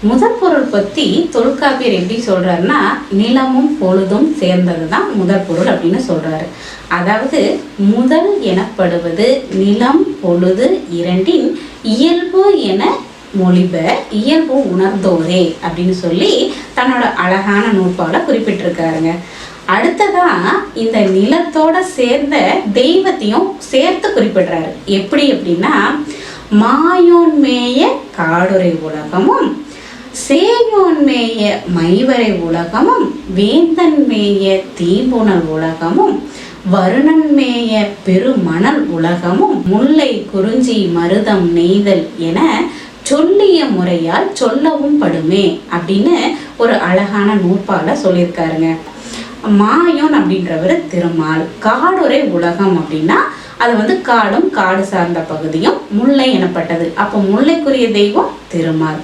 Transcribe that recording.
முதல் பொருள் பற்றி தொல்காப்பியர் எப்படி சொல்றாருன்னா, நிலமும் பொழுதும் சேர்ந்தது தான் முதல் பொருள் அப்படின்னு சொல்றாரு. அதாவது முதல் எனப்படுவது நிலம் பொழுது இரண்டின் இயல்பு என மொழிப இயல்பு உணர்ந்தோரே அப்படின்னு சொல்லி தன்னோட அழகான நூற்பால குறிப்பிட்டிருக்காருங்க. அடுத்ததா இந்த நிலத்தோட சேர்ந்த தெய்வத்தையும் சேர்த்து குறிப்பிடுறாரு. எப்படி அப்படின்னா, மாயோன்மேய காடுரை உலகமும் சேயோன்மேய மைவரை உலகமும் வேந்தன்மேய தீம்புணல் உலகமும் வருணன்மேய பெருமணல் உலகமும் முல்லை குறிஞ்சி மருதம் நெய்தல் என சொல்லிய முறையால் சொல்லவும் படுமே அப்படின்னு ஒரு அழகான நூற்பால சொல்லியிருக்காருங்க. மாயோன் அப்படின்றவர் திருமால், காடுரை உலகம் அப்படின்னா அது காடும் காடு சார்ந்த பகுதியும் முல்லை எனப்பட்டது. அப்போ முல்லைக்குரிய தெய்வம் திருமால்.